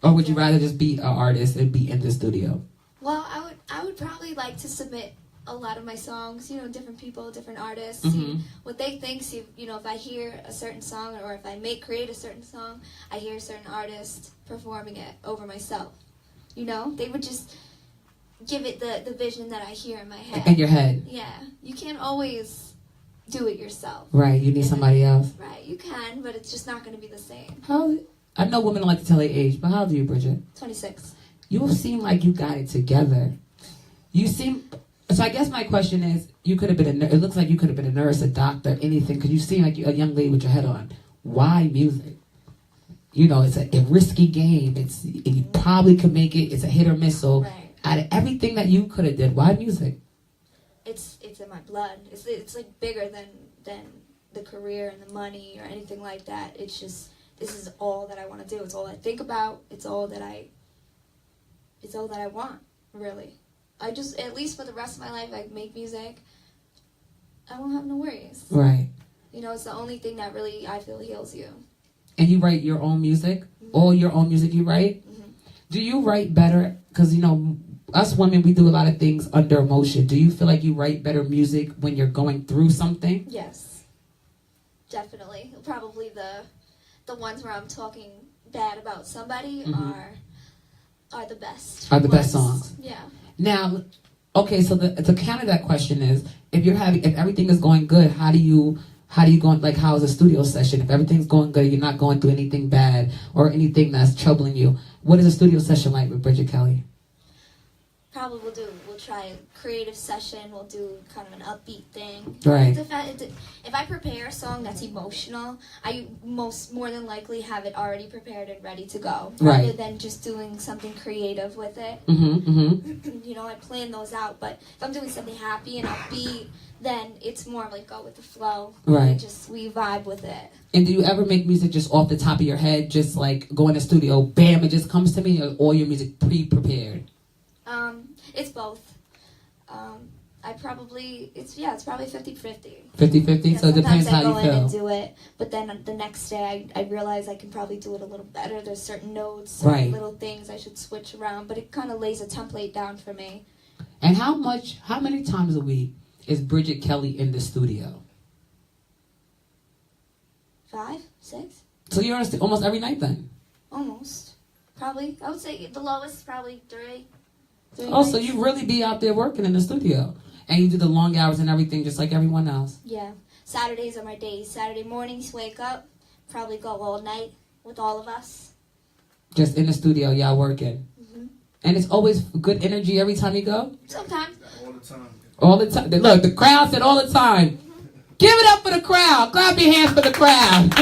[SPEAKER 1] Or would you rather just be an artist and be in the studio?
[SPEAKER 2] Well, I would probably like to submit a lot of my songs, different people, different artists,
[SPEAKER 1] Mhm.
[SPEAKER 2] see what they think. See, if I hear a certain song or if I create a certain song, I hear a certain artist performing it over myself. They would just give it the vision that I hear in my head.
[SPEAKER 1] In your head.
[SPEAKER 2] Yeah, you can't always do it yourself.
[SPEAKER 1] Right, you need somebody else.
[SPEAKER 2] Right, you can, but it's just not going to be the same.
[SPEAKER 1] I know women don't like to tell their age, but how old are you, Bridget?
[SPEAKER 2] 26.
[SPEAKER 1] You seem like you got it together. So I guess my question is, you could have been it looks like you could have been a nurse, a doctor, anything, because you seem like a young lady with your head on. Why music? It's a risky game. You probably could make it. It's a hit or miss. So
[SPEAKER 2] Right.
[SPEAKER 1] out of everything that you could have did, why music?
[SPEAKER 2] It's in my blood. It's like bigger than the career and the money or anything like that. It's just, this is all that I want to do. It's all I think about. It's all that I want, really. I just, at least for the rest of my life, I make music. I won't have no worries.
[SPEAKER 1] Right.
[SPEAKER 2] It's the only thing that really, I feel, heals you.
[SPEAKER 1] And you write your own music?
[SPEAKER 2] Mm-hmm.
[SPEAKER 1] All your own music you write?
[SPEAKER 2] Mm-hmm.
[SPEAKER 1] Do you write better? Because, us women, we do a lot of things under emotion. Do you feel like you write better music when you're going through something?
[SPEAKER 2] Yes. Definitely. Probably the the ones where I'm talking bad about somebody are the best.
[SPEAKER 1] Are the best songs.
[SPEAKER 2] Yeah.
[SPEAKER 1] Now, okay, so the counter that question is, if everything is going good, how do you go, like, how is a studio session? If everything's going good, you're not going through anything bad or anything that's troubling you, what is a studio session like with Bridget Kelly?
[SPEAKER 2] Probably we'll try a creative session. We'll do kind of an upbeat thing.
[SPEAKER 1] Right.
[SPEAKER 2] If I prepare a song that's emotional, I more than likely have it already prepared and ready to go.
[SPEAKER 1] Right.
[SPEAKER 2] Rather than just doing something creative with it. You know, I plan those out. But if I'm doing something happy and upbeat, then it's more like go with the flow.
[SPEAKER 1] Right.
[SPEAKER 2] We vibe with it.
[SPEAKER 1] And do you ever make music just off the top of your head, just like go in the studio, bam, it just comes to me, or all your music pre-prepared?
[SPEAKER 2] It's both. It's probably 50-50.
[SPEAKER 1] 50-50? So it depends how you feel.
[SPEAKER 2] Sometimes I go in and do it, but then the next day I realize I can probably do it a little better. There's certain notes, certain little things I should switch around, but it kind of lays a template down for me.
[SPEAKER 1] And how many times a week is Bridget Kelly in the studio?
[SPEAKER 2] 5, 6?
[SPEAKER 1] So you're almost every night then?
[SPEAKER 2] Almost. Probably. I would say the lowest probably 3.
[SPEAKER 1] Oh, so you really be out there working in the studio. And you do the long hours and everything just like everyone else.
[SPEAKER 2] Yeah. Saturdays are my days. Saturday mornings, wake up, probably go all night with all of us.
[SPEAKER 1] Just in the studio, y'all working. And it's always good energy every time you go?
[SPEAKER 2] Sometimes.
[SPEAKER 3] All the time.
[SPEAKER 1] All the time. Look, the crowd said all the time. Give it up for the crowd. Clap your hands for the crowd.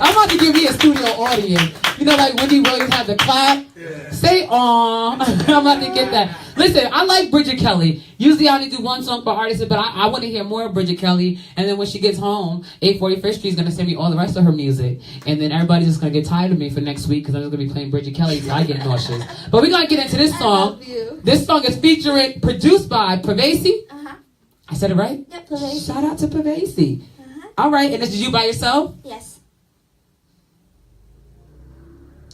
[SPEAKER 1] I'm about to give me a studio audience. You know, like Wendy Williams had the clap? Yeah. Say aww. I'm about to get that. Listen, I like Bridget Kelly. Usually I only do one song per artist, but I want to hear more of Bridget Kelly. And then when she gets home, 845th Street is going to send me all the rest of her music. And then everybody's just going to get tired of me for next week because I'm just going to be playing Bridget Kelly so I get nauseous. But we're going to get into this song. This song is produced by Pavesi. I said it right?
[SPEAKER 2] Yep, Pavesi.
[SPEAKER 1] Shout out to Pavesi. All right, and this is you by yourself?
[SPEAKER 2] Yes.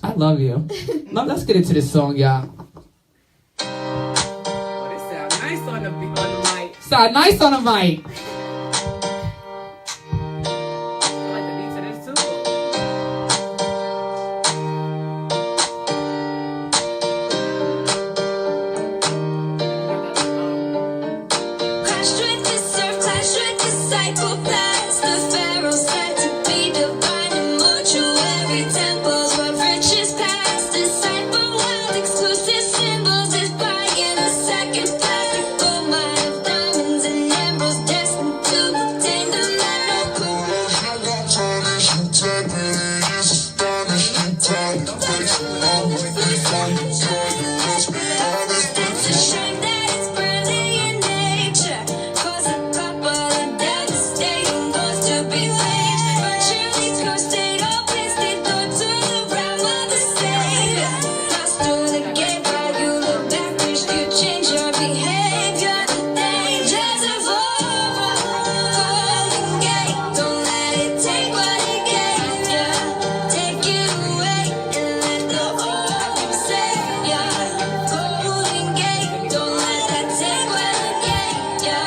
[SPEAKER 1] I love you. Now let's get into this song, y'all. Oh, this sound nice on the mic. Sound nice on the mic. I like the beats of this too.
[SPEAKER 4] Crash with the surf, clash with the psychopaths. The pharaoh said to be divine and mortuary temples where riches past. Decipher wild exclusive symbols is buying a second plastic gold mine of diamonds and emeralds destined to obtain the metal cool.
[SPEAKER 3] I got tarnished integrity is astonishing time. Takes a long way to find the joy that goes beyond this
[SPEAKER 4] It's a shame that it's brilliant in nature. Cause a couple of devastating goals to be laid. But cheerleads go state opens the door to the realm of the savior. Lost through the gate while you look back, wish you change your behavior. The dangers of Golden Gate. Don't let it take what it gave ya. Take it away and let the old save ya. Golden Gate. Don't let that take what it gave ya.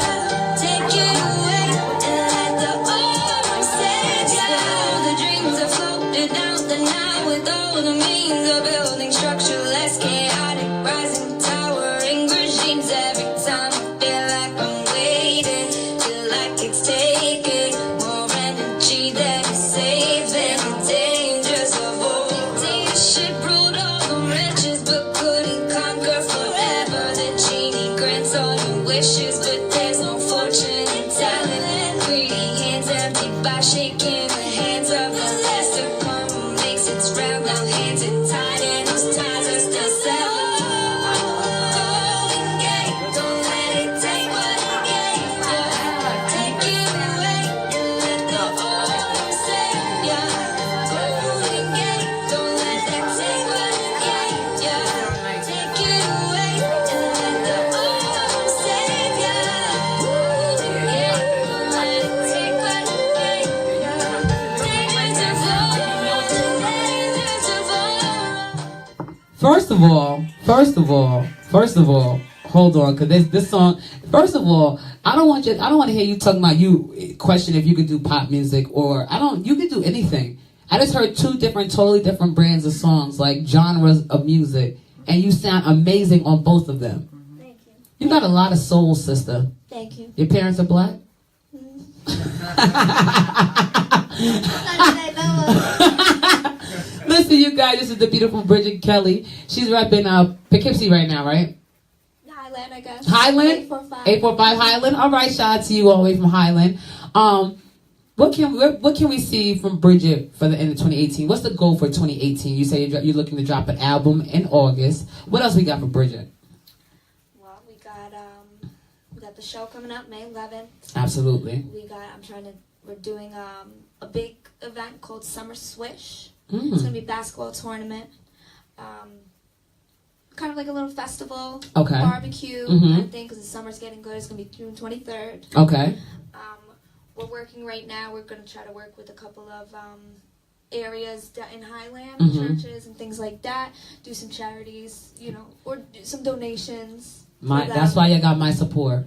[SPEAKER 4] Take it away and let the old save ya. The dreams are floated down the Nile with all the means of building structure less chaotic, rising, towering regimes. Every time I feel like I'm waiting, feel like it's taking more energy than it's saving. The dangers of old dictatorship ruled all the riches but couldn't conquer forever. The genie grants all your wishes, but there's no fortune in talent. Greedy hands empty by shaking the hands of the lesser. Karma makes its round, now hands are tied and those ties are still severed. Golden Gate, don't let it take what it gave ya. Take it away and let the old save ya. Golden Gate, don't let that take what it gave ya. Take it away and let the old save ya. Golden Gate, don't let it take what it gave ya. Dangers of old, dangers of old.
[SPEAKER 1] First of all, hold on, because this song, first of all, I don't want to hear you talking about you question if you could do pop music, or you could do anything. I just heard two totally different brands of songs, like genres of music, and you sound amazing on both of them.
[SPEAKER 2] Thank you.
[SPEAKER 1] You got a lot of soul, sister.
[SPEAKER 2] Thank you.
[SPEAKER 1] Your parents are black? Listen, you guys, this is the beautiful Bridget Kelly. She's repping Poughkeepsie right now, right?
[SPEAKER 2] Highland, I guess.
[SPEAKER 1] Highland?
[SPEAKER 2] 845.
[SPEAKER 1] 845 Highland. All right, shout out to you all the way from Highland. What can we see from Bridget for the end of 2018? What's the goal for 2018? You say you're looking to drop an album in August. What else we got for Bridget?
[SPEAKER 2] Well, we got the show coming up May 11th.
[SPEAKER 1] Absolutely.
[SPEAKER 2] We're doing a big event called Summer Swish.
[SPEAKER 1] Mm.
[SPEAKER 2] It's gonna be a basketball tournament. Kind of like a little festival.
[SPEAKER 1] Okay.
[SPEAKER 2] Barbecue,
[SPEAKER 1] Mhm.
[SPEAKER 2] I think, because the summer's getting good. It's gonna be June 23rd.
[SPEAKER 1] Okay.
[SPEAKER 2] We're working right now. We're gonna try to work with a couple of areas in Highland,
[SPEAKER 1] Mhm.
[SPEAKER 2] churches and things like that. Do some charities, or do some donations.
[SPEAKER 1] That's why you got my support.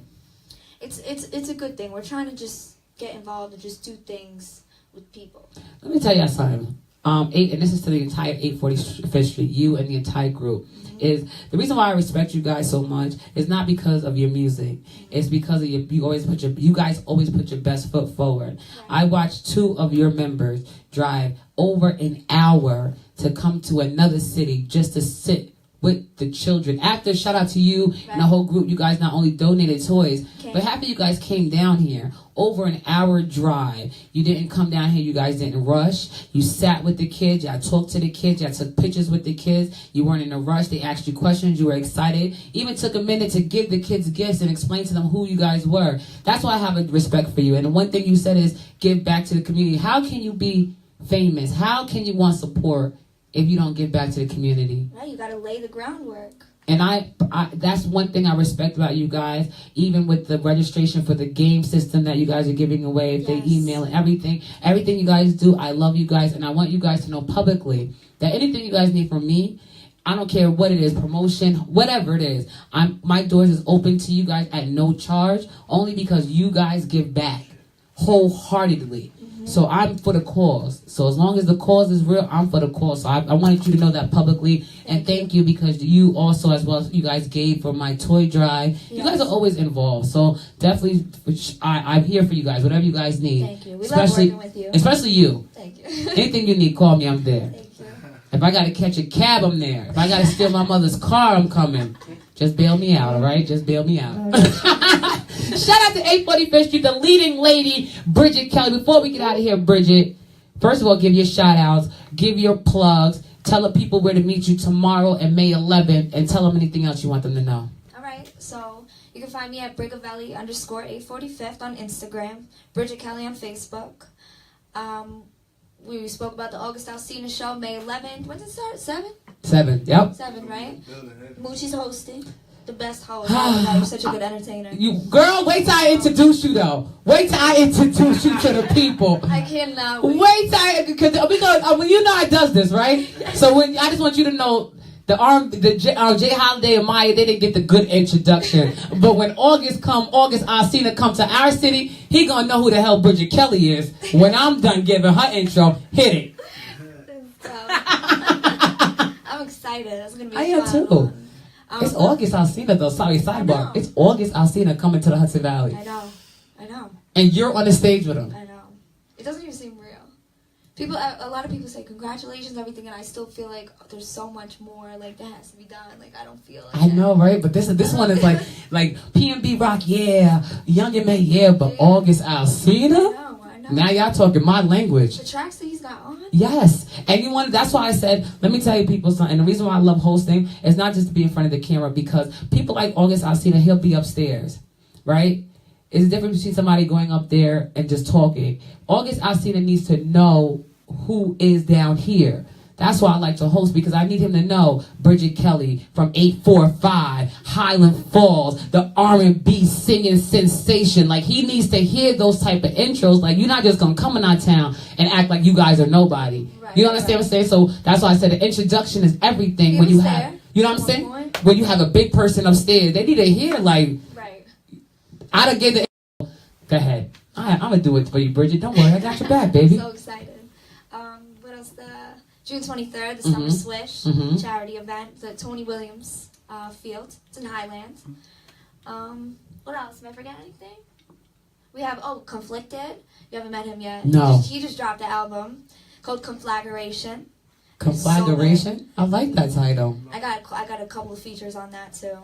[SPEAKER 2] It's a good thing. We're trying to just get involved and just do things with people.
[SPEAKER 1] Let me tell you something. And this is to the entire 845th Street, you and the entire group. Is the reason why I respect you guys so much is not because of your music. It's because of you guys always put your best foot forward.
[SPEAKER 2] Right.
[SPEAKER 1] I watched two of your members drive over an hour to come to another city just to sit with the children. After, shout out to you and the whole group, you guys not only donated toys, but after you guys came down here, over an hour drive, you didn't come down here, you guys didn't rush, you sat with the kids, y'all talked to the kids, y'all took pictures with the kids, you weren't in a rush, they asked you questions, you were excited, even took a minute to give the kids gifts and explain to them who you guys were. That's why I have a respect for you. And the one thing you said is give back to the community. How can you be famous? How can you want support if you don't give back to the community?
[SPEAKER 2] Right, you got to lay the groundwork.
[SPEAKER 1] And I that's one thing I respect about you guys, even with the registration for the game system that you guys are giving away, if they email and everything you guys do, I love you guys, and I want you guys to know publicly that anything you guys need from me, I don't care what it is, promotion, whatever it is, my doors is open to you guys at no charge, only because you guys give back wholeheartedly. So I'm for the cause. So as long as the cause is real, I'm for the cause. So I wanted you to know that publicly. And thank you, because you also, as well as you guys gave for my toy drive. Yes. You guys are always involved. So definitely, I'm here for you guys. Whatever you guys need.
[SPEAKER 2] Thank you. We love working with you.
[SPEAKER 1] Especially you.
[SPEAKER 2] Thank you.
[SPEAKER 1] Anything you need, call me. I'm there.
[SPEAKER 2] Thank you.
[SPEAKER 1] If I got to catch a cab, I'm there. If I got to steal my mother's car, I'm coming. Just bail me out, all right? Just bail me out. Shout out to 845th Street, the leading lady, Bridget Kelly. Before we get out of here, Bridget, first of all, give your shout outs, give your plugs, tell the people where to meet you tomorrow and May 11th, and tell them anything else you want them to know.
[SPEAKER 2] All right, so you can find me at Brigavelli_845th on Instagram, Bridget Kelly on Facebook. We spoke about the August Alsina show, May 11th. When did it start? 7?
[SPEAKER 1] 7, yep.
[SPEAKER 2] 7, right? Moochie's hosting. The best host. You're such a good entertainer.
[SPEAKER 1] Girl, wait till I introduce you, though. Wait till I introduce you to the people.
[SPEAKER 2] I cannot
[SPEAKER 1] wait till I, because you know I does this, right? So I just want you to know, Jay Holiday and Maya, they didn't get the good introduction. But when August Alsina come to our city, he gonna know who the hell Bridget Kelly is. When I'm done giving her intro, hit it.
[SPEAKER 2] I'm excited. That's gonna be
[SPEAKER 1] I am too. It's August Alsina though. Sorry, sidebar. It's August Alsina coming to the Hudson Valley.
[SPEAKER 2] I know.
[SPEAKER 1] And you're on the stage with him.
[SPEAKER 2] I know. It doesn't even seem real. A lot of people say congratulations and everything, and I still feel like there's so much more that has to be done. I don't feel like
[SPEAKER 1] I know, right? But this one is like PNB Rock, yeah, Young and May, yeah, but August Alsina.
[SPEAKER 2] I know.
[SPEAKER 1] Now y'all talking my language.
[SPEAKER 2] The tracks that he's got on.
[SPEAKER 1] Yes, and that's why I said, let me tell you people something. The reason why I love hosting is not just to be in front of the camera, because people like August Alsina, he'll be upstairs, right? It's a difference between somebody going up there and just talking. August Alsina needs to know who is down here. That's why I like to host, because I need him to know Bridget Kelly from 845, Highland Falls, the R&B singing sensation. He needs to hear those type of intros. You're not just going to come in our town and act like you guys are nobody. Right, you understand what I'm saying? So that's why I said the introduction is everything. When you have, you know what I'm saying? When you have a big person upstairs, they need to hear right. I done gave the. Go ahead. I'm going to do it for you, Bridget. Don't worry. I got your back, baby.
[SPEAKER 2] So excited. What else June 23rd, the Summer Swish
[SPEAKER 1] Mhm.
[SPEAKER 2] charity event, the Tony Williams Field. It's in Highland. What else? Am I forgetting anything? We have, Conflicted. You haven't met him yet.
[SPEAKER 1] No.
[SPEAKER 2] He just dropped an album called Conflagration.
[SPEAKER 1] Conflagration? I like that title.
[SPEAKER 2] I got a couple of features on that too.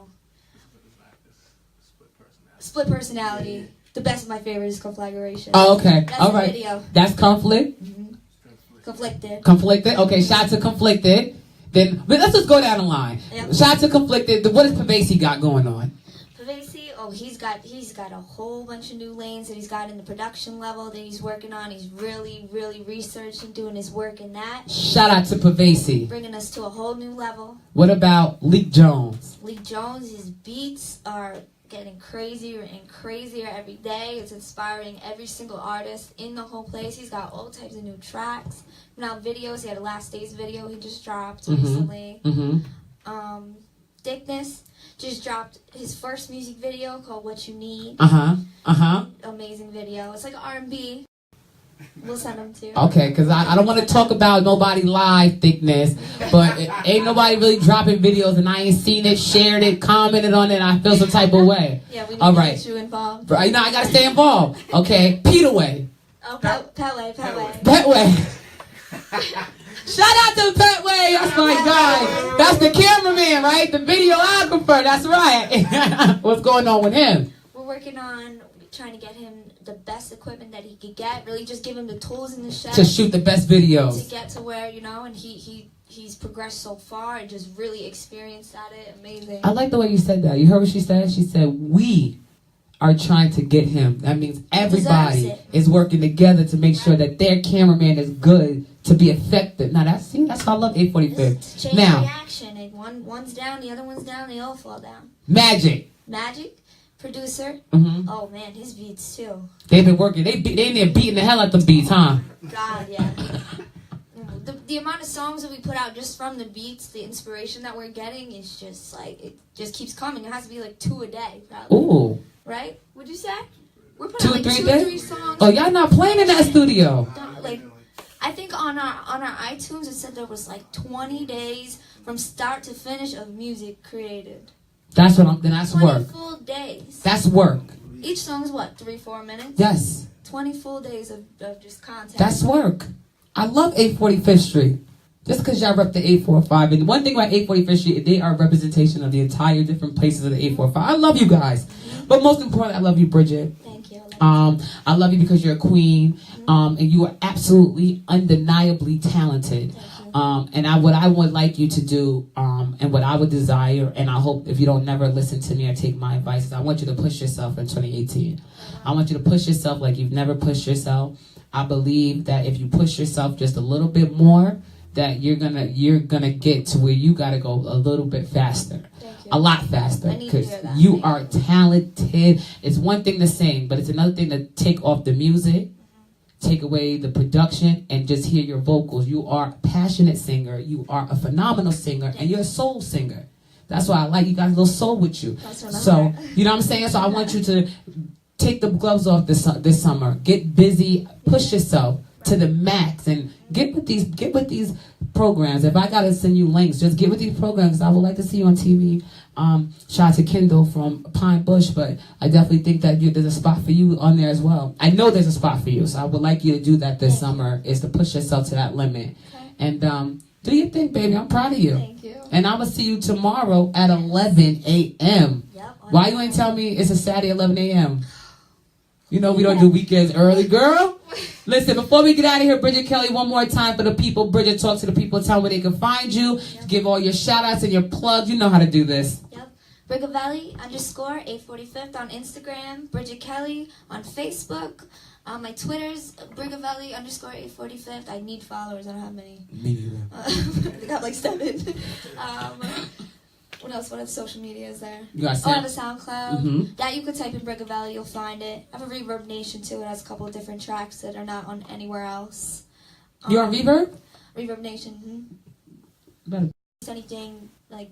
[SPEAKER 2] Split personality. The best of my favorite is Conflagration.
[SPEAKER 1] Oh, okay.
[SPEAKER 2] That's
[SPEAKER 1] All
[SPEAKER 2] the
[SPEAKER 1] right.
[SPEAKER 2] video.
[SPEAKER 1] That's Conflict.
[SPEAKER 2] Conflicted.
[SPEAKER 1] Conflicted. Okay, shout out to Conflicted. Then, but let's just go down the line.
[SPEAKER 2] Yep.
[SPEAKER 1] Shout out to Conflicted. What does Pavesi got going on?
[SPEAKER 2] Pavesi, he's got a whole bunch of new lanes that he's got in the production level that he's working on. He's really, really researching, doing his work in that.
[SPEAKER 1] Shout out to Pavesi.
[SPEAKER 2] Bringing us to a whole new level.
[SPEAKER 1] What about Leek Jones?
[SPEAKER 2] Lee Jones, his beats are getting crazier and crazier every day. It's inspiring every single artist in the whole place. He's got all types of new tracks. Now videos, he had a Last Days video he just dropped recently.
[SPEAKER 1] Mm-hmm.
[SPEAKER 2] Dickness just dropped his first music video called What You Need. Amazing video. It's like R&B. We'll send them to you.
[SPEAKER 1] Okay, because I don't want to talk about nobody live thickness, but ain't nobody really dropping videos and I ain't seen it, shared it, commented on it, and I feel some type of way.
[SPEAKER 2] Yeah, we need
[SPEAKER 1] All
[SPEAKER 2] to
[SPEAKER 1] right.
[SPEAKER 2] get you involved.
[SPEAKER 1] Right, I got to stay involved. Okay, Peter Way.
[SPEAKER 2] Oh, Petway.
[SPEAKER 1] Petway. Shout out to Petway. That's my guy. That's the cameraman, right? The videographer. That's right. What's going on with him?
[SPEAKER 2] We're working on trying to get him the best equipment that he could get. Really just give him the tools in the shed.
[SPEAKER 1] To shoot the best videos.
[SPEAKER 2] To get to where, and he's progressed so far and just really experienced at it. Amazing.
[SPEAKER 1] I like the way you said that. You heard what she said? She said, we are trying to get him. That means everybody is working together to make sure that their cameraman is good to be effective. Now that's how I love 845.
[SPEAKER 2] Chain
[SPEAKER 1] Now,
[SPEAKER 2] reaction. And one's down, the other one's down, they all fall down.
[SPEAKER 1] Magic.
[SPEAKER 2] Producer.
[SPEAKER 1] Mm-hmm.
[SPEAKER 2] Oh man, his beats too.
[SPEAKER 1] They've been working. They in there beating the hell out them beats, huh?
[SPEAKER 2] God, yeah. The amount of songs that we put out just from the beats, the inspiration that we're getting is just like, it just keeps coming. It has to be like 2 a day, probably.
[SPEAKER 1] Ooh.
[SPEAKER 2] Right? Would you say? We're putting
[SPEAKER 1] 2
[SPEAKER 2] out like
[SPEAKER 1] 3
[SPEAKER 2] 2 or
[SPEAKER 1] days?
[SPEAKER 2] 3 songs.
[SPEAKER 1] Oh, y'all not playing in that studio.
[SPEAKER 2] Like, I think on our iTunes it said there was like 20 days from start to finish of music created.
[SPEAKER 1] That's that's
[SPEAKER 2] 20
[SPEAKER 1] work.
[SPEAKER 2] full days.
[SPEAKER 1] That's work.
[SPEAKER 2] Each song is what, 3-4 minutes?
[SPEAKER 1] Yes.
[SPEAKER 2] 20 full days of just content.
[SPEAKER 1] That's work. I love 845th Street. Just because y'all rep the 845. And one thing about 845th Street, they are a representation of the entire different places of the 845. I love you guys. But most importantly, I love you, Bridget.
[SPEAKER 2] Thank you.
[SPEAKER 1] I love you because you're a queen. And you are absolutely undeniably talented. And what I would like you to do, and what I would desire, and I hope if you don't never listen to me or take my advice, is I want you to push yourself in 2018. I want you to push yourself like you've never pushed yourself. I believe that if you push yourself just a little bit more, that you're gonna get to where you gotta go a little bit faster. A lot faster, because you are talented. It's one thing to sing, but it's another thing to take off the music, take away the production, and just hear your vocals. You are a passionate singer. You are a phenomenal singer, and you're a soul singer. That's why I like you got a little soul with you. So, you know what I'm saying? So I want you to take the gloves off this summer. Get busy. Push yourself to the max, and get with these programs. If I gotta send you links, just get with these programs. I would like to see you on TV. Shout out to Kendall from Pine Bush, but I definitely think that there's a spot for you on there as well. I know there's a spot for you, so I would like you to do that this summer, is to push yourself to that limit. Okay. And do your thing, baby. I'm proud of you.
[SPEAKER 2] Thank you.
[SPEAKER 1] And I'm gonna see you tomorrow at 11 a.m.
[SPEAKER 2] Yep,
[SPEAKER 1] Why you ain't tell me it's a Saturday 11 a.m.? You know we don't do weekends early, girl. Listen, before we get out of here, Bridget Kelly, one more time for the people. Bridget, talk to the people. Tell them where they can find you. Yep. Give all your shout-outs and your plugs. You know how to do this.
[SPEAKER 2] Yep. Brigham Valley _845th on Instagram. Bridget Kelly on Facebook. My Twitter's Brigham Valley _845th. I need followers. I don't have many.
[SPEAKER 1] Me neither.
[SPEAKER 2] I got like 7. What else? What other social media is there?
[SPEAKER 1] You got
[SPEAKER 2] I have a SoundCloud.
[SPEAKER 1] Mm-hmm.
[SPEAKER 2] That you could type in Brigham Valley, you'll find it. I have a Reverb Nation too. It has a couple of different tracks that are not on anywhere else.
[SPEAKER 1] You're on Reverb?
[SPEAKER 2] Reverb Nation. It's anything like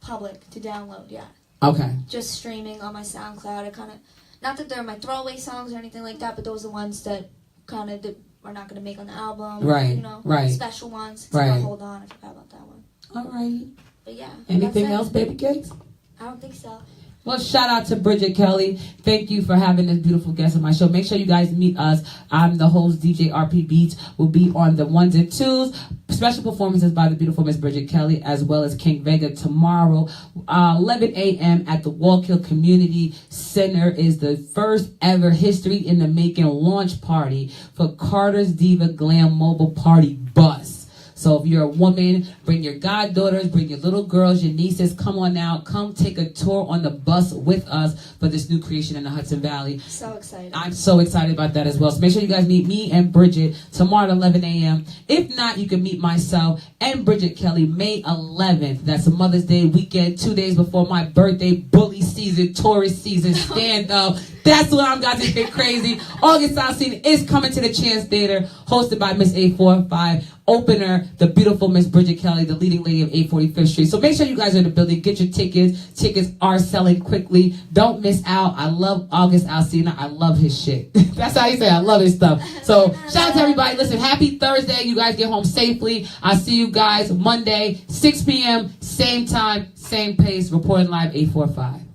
[SPEAKER 2] public to download, yeah.
[SPEAKER 1] Okay.
[SPEAKER 2] Just streaming on my SoundCloud. I kind of, not that they're my throwaway songs or anything like that, but those are the ones that kind of we're not gonna make on the album.
[SPEAKER 1] Right,
[SPEAKER 2] You know,
[SPEAKER 1] right.
[SPEAKER 2] special ones. It's
[SPEAKER 1] Right.
[SPEAKER 2] called Hold On. I forgot about that one.
[SPEAKER 1] All right.
[SPEAKER 2] But yeah.
[SPEAKER 1] Anything
[SPEAKER 2] that's
[SPEAKER 1] else,
[SPEAKER 2] it.
[SPEAKER 1] baby cakes?
[SPEAKER 2] I don't think so.
[SPEAKER 1] Well, shout out to Bridget Kelly. Thank you for having this beautiful guest on my show. Make sure you guys meet us. I'm the host, DJ RP Beats. Will be on the 1s and 2s. Special performances by the beautiful Miss Bridget Kelly, as well as King Vega tomorrow, 11 a.m. at the Wallkill Community Center is the first ever history in the making launch party for Carter's Diva Glam Mobile Party Bus. So if you're a woman, bring your goddaughters, bring your little girls, your nieces, come on out. Come take a tour on the bus with us for this new creation in the Hudson Valley.
[SPEAKER 2] So excited.
[SPEAKER 1] I'm so excited about that as well. So make sure you guys meet me and Bridget tomorrow at 11 a.m. If not, you can meet myself and Bridget Kelly May 11th. That's a Mother's Day weekend, 2 days before my birthday, bully season, tourist season, stand up. That's what I'm going to get crazy. August Alcina is coming to the Chance Theater, hosted by Miss 845. Opener, the beautiful Miss Bridget Kelly, the leading lady of 845th Street. So make sure you guys are in the building. Get your tickets. Tickets are selling quickly. Don't miss out. I love August Alcina. I love his shit. That's how you say it. I love his stuff. So shout out to everybody. Listen, happy Thursday. You guys get home safely. I'll see you guys Monday, 6 p.m., same time, same pace. Reporting live 845.